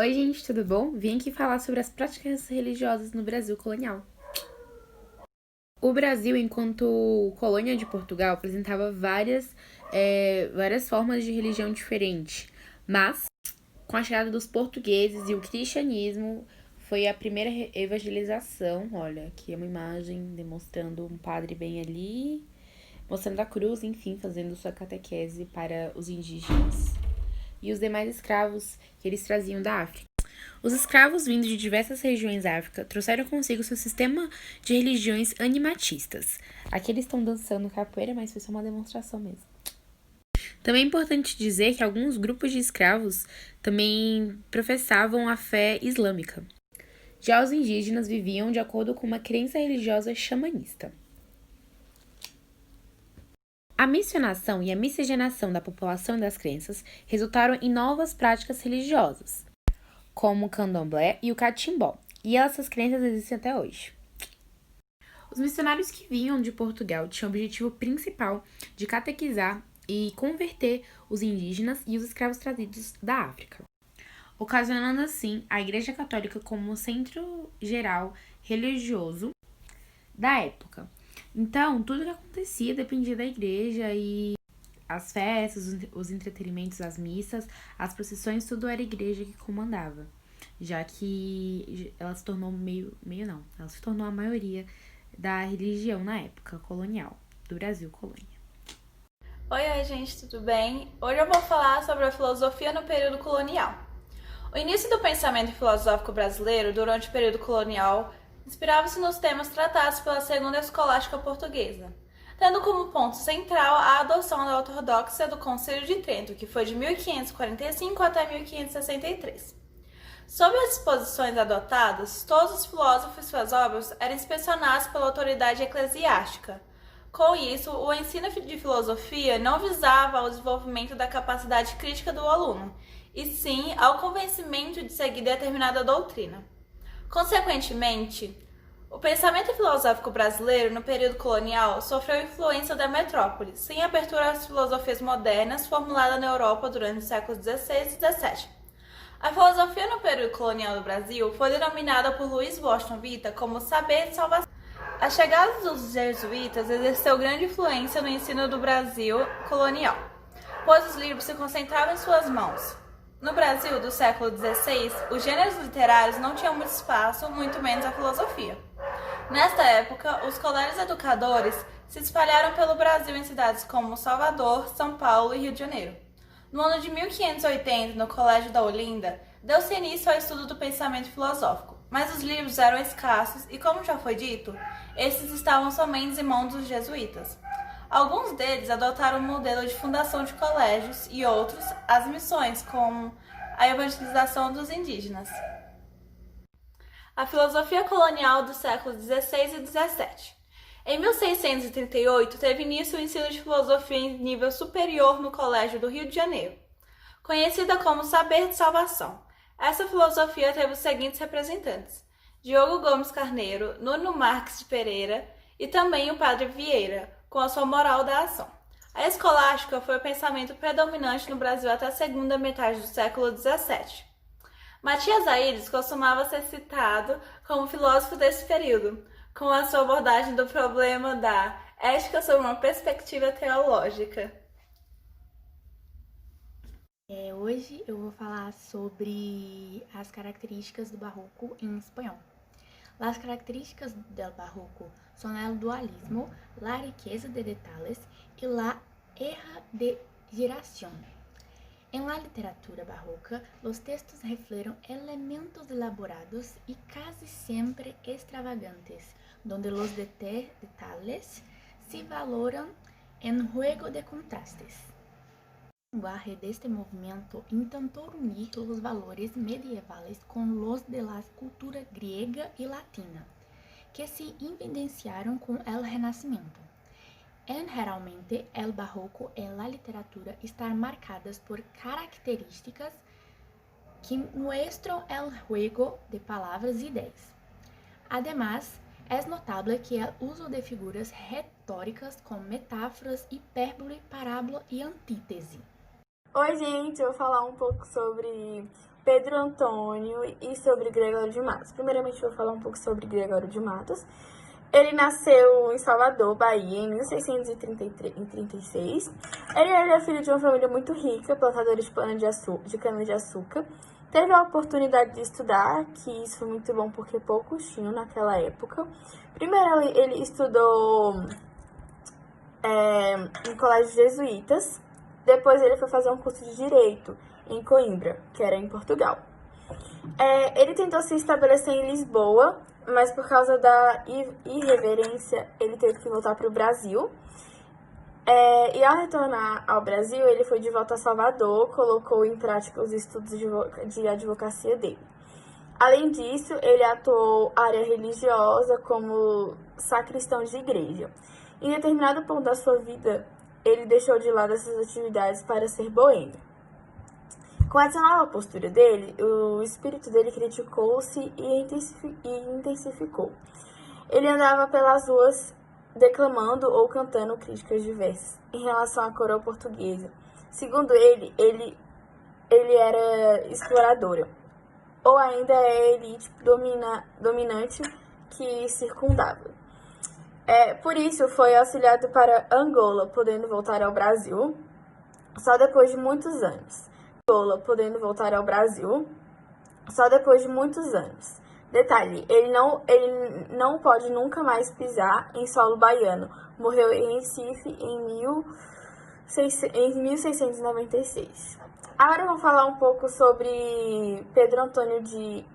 Oi, gente, tudo bom? Vim aqui falar sobre as práticas religiosas no Brasil colonial. O Brasil, enquanto colônia de Portugal, apresentava várias formas de religião diferentes, mas com a chegada dos portugueses e o cristianismo foi a primeira evangelização. Olha, aqui é uma imagem demonstrando um padre bem ali, mostrando a cruz, enfim, fazendo sua catequese para os indígenas e os demais escravos que eles traziam da África. Os escravos vindos de diversas regiões da África trouxeram consigo seu sistema de religiões animatistas. Aqui eles estão dançando capoeira, mas foi só uma demonstração mesmo. Também é importante dizer que alguns grupos de escravos também professavam a fé islâmica. Já os indígenas viviam de acordo com uma crença religiosa xamanista. A miscigenação e a miscigenação da população e das crenças resultaram em novas práticas religiosas, como o candomblé e o catimbó, e essas crenças existem até hoje. Os missionários que vinham de Portugal tinham o objetivo principal de catequizar e converter os indígenas e os escravos trazidos da África, ocasionando assim a Igreja Católica como centro geral religioso da época. Então, tudo que acontecia dependia da igreja e as festas, os entretenimentos, as missas, as procissões, tudo era a igreja que comandava, já que ela se tornou ela se tornou a maioria da religião na época colonial, do Brasil colônia. Oi, gente, tudo bem? Hoje eu vou falar sobre a filosofia no período colonial. O início do pensamento filosófico brasileiro durante o período colonial inspirava-se nos temas tratados pela Segunda Escolástica Portuguesa, tendo como ponto central a adoção da ortodoxia do Concílio de Trento, que foi de 1545 até 1563. Sob as disposições adotadas, todos os filósofos e suas obras eram inspecionados pela autoridade eclesiástica. Com isso, o ensino de filosofia não visava o desenvolvimento da capacidade crítica do aluno, e sim ao convencimento de seguir determinada doutrina. Consequentemente, o pensamento filosófico brasileiro no período colonial sofreu influência da metrópole, sem abertura às filosofias modernas formuladas na Europa durante os séculos XVI e XVII. A filosofia no período colonial do Brasil foi denominada por Luiz Washington Vita como saber de salvação. A chegada dos jesuítas exerceu grande influência no ensino do Brasil colonial, pois os livros se concentravam em suas mãos. No Brasil do século XVI, os gêneros literários não tinham muito espaço, muito menos a filosofia. Nesta época, os colégios educadores se espalharam pelo Brasil em cidades como Salvador, São Paulo e Rio de Janeiro. No ano de 1580, no Colégio da Olinda, deu-se início ao estudo do pensamento filosófico, mas os livros eram escassos e, como já foi dito, esses estavam somente em mãos dos jesuítas. Alguns deles adotaram o modelo de fundação de colégios e outros as missões, como a evangelização dos indígenas. A filosofia colonial do século XVI e XVII. Em 1638, teve início o ensino de filosofia em nível superior no Colégio do Rio de Janeiro, conhecida como Saber de Salvação. Essa filosofia teve os seguintes representantes: Diogo Gomes Carneiro, Nuno Marques de Pereira e também o Padre Vieira, com a sua moral da ação. A escolástica foi o pensamento predominante no Brasil até a segunda metade do século XVII. Matias Aires costumava ser citado como filósofo desse período, com a sua abordagem do problema da ética sob uma perspectiva teológica. Hoje eu vou falar sobre as características do barroco em espanhol. Las características del barroco son el dualismo, la riqueza de detalles y la exageración. En la literatura barroca, los textos reflejan elementos elaborados y casi siempre extravagantes, donde los detalles se valoran en juego de contrastes. El lenguaje de este movimiento intentó unir los valores medievales con los de la cultura griega y latina, que se evidenciaron con el Renacimiento. Generalmente, el barroco y la literatura están marcadas por características que muestran el juego de palabras y ideas. Además, es notable que el uso de figuras retóricas como metáforas, hipérbole, parábola e antítese. Oi, gente, eu vou falar um pouco sobre Pedro Antônio e sobre Gregório de Matos. Primeiramente, vou falar um pouco sobre Gregório de Matos. Ele nasceu em Salvador, Bahia, em 1636. Ele era filho de uma família muito rica, plantadores de cana-de-açúcar. Teve a oportunidade de estudar, que isso foi muito bom porque poucos tinham naquela época. Primeiro, ele estudou em colégios jesuítas. Depois, ele foi fazer um curso de Direito em Coimbra, que era em Portugal. Ele tentou se estabelecer em Lisboa, mas por causa da irreverência, ele teve que voltar para o Brasil. E ao retornar ao Brasil, ele foi de volta a Salvador, colocou em prática os estudos de advocacia dele. Além disso, ele atuou área religiosa como sacristão de igreja. Em determinado ponto da sua vida, ele deixou de lado essas atividades para ser boêmio. Com essa nova postura dele, o espírito dele criticou-se e intensificou. Ele andava pelas ruas declamando ou cantando críticas diversas em relação à coroa portuguesa. Segundo ele era exploradora, ou ainda é a elite dominante que circundava. Por isso, foi auxiliado para Angola, podendo voltar ao Brasil só depois de muitos anos. Detalhe, ele não pode nunca mais pisar em solo baiano. Morreu em Recife em 1696. Agora eu vou falar um pouco sobre Pedro Antônio de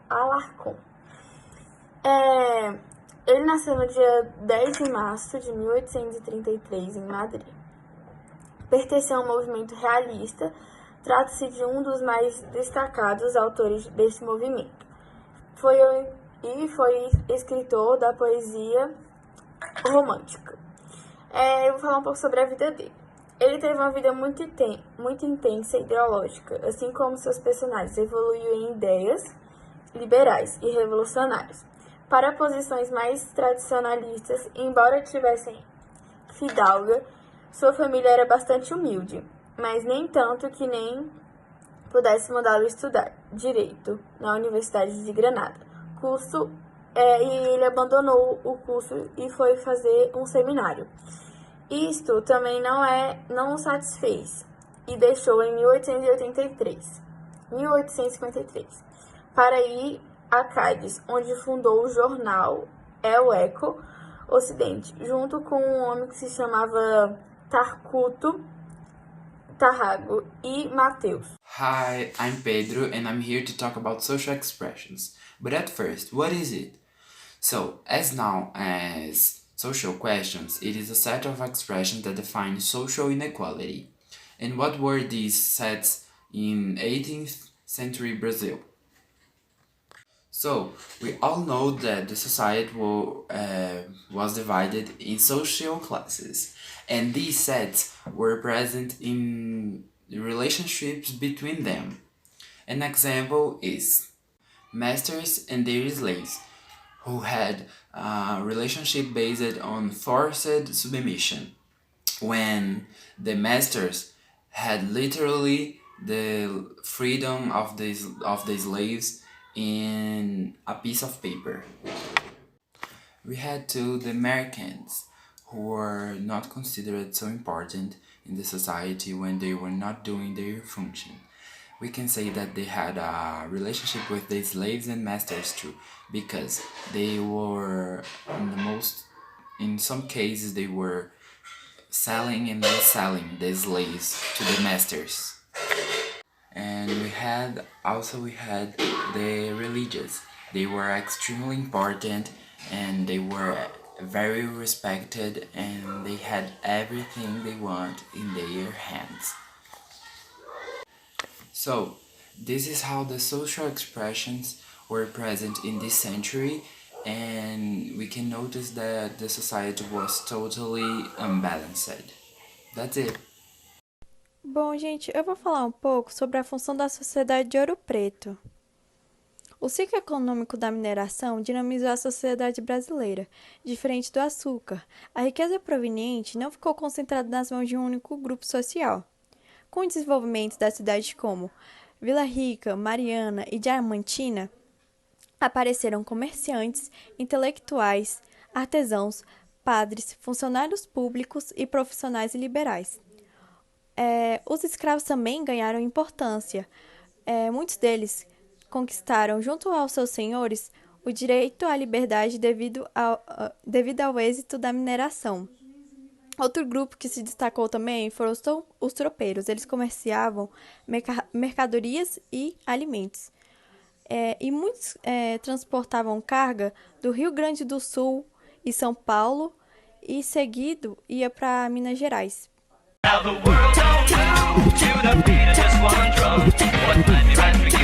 Alarcón. Ele nasceu no dia 10 de março de 1833 em Madrid. Pertenceu ao movimento realista. Trata-se de um dos mais destacados autores deste movimento. Foi escritor da poesia romântica. Eu vou falar um pouco sobre a vida dele. Ele teve uma vida muito intensa e ideológica, assim como seus personagens. Evoluiu em ideias liberais e revolucionárias para posições mais tradicionalistas. Embora tivessem fidalga, sua família era bastante humilde, mas nem tanto que nem pudesse mandá-lo estudar Direito na Universidade de Granada. E ele abandonou o curso e foi fazer um seminário. Isto também não o satisfez e deixou em 1853 para ir a Cádiz, onde fundou o jornal El Eco Ocidente, junto com um homem que se chamava Tarrago e Mateus. Hi, I'm Pedro and I'm here to talk about social expressions. But at first, what is it? So, as known as social questions, it is a set of expressions that define social inequality. And what were these sets in 18th century Brazil? So, we all know that the society was divided in social classes, and these sets were present in relationships between them. An example is masters and their slaves, who had a relationship based on forced submission, when the masters had literally the freedom of the slaves in a piece of paper. We had too the Americans, who were not considered so important in the society when they were not doing their function. We can say that they had a relationship with the slaves and masters too, because they were in some cases they were selling and reselling the slaves to the masters. And we had the religious. They were extremely important and they were very respected, and they had everything they want in their hands. So, this is how the social expressions were present in this century, and we can notice that the society was totally unbalanced. That's it. Bom, gente, eu vou falar um pouco sobre a função da sociedade de Ouro Preto. O ciclo econômico da mineração dinamizou a sociedade brasileira, diferente do açúcar. A riqueza proveniente não ficou concentrada nas mãos de um único grupo social. Com o desenvolvimento das cidades como Vila Rica, Mariana e Diamantina, apareceram comerciantes, intelectuais, artesãos, padres, funcionários públicos e profissionais liberais. Os escravos também ganharam importância. Muitos deles conquistaram, junto aos seus senhores, o direito à liberdade devido ao êxito da mineração. Outro grupo que se destacou também foram os tropeiros. Eles comerciavam mercadorias e alimentos. E muitos transportavam carga do Rio Grande do Sul e São Paulo e, seguido, ia para Minas Gerais. Now the world don't move to the beat of just one drum. What might be right for you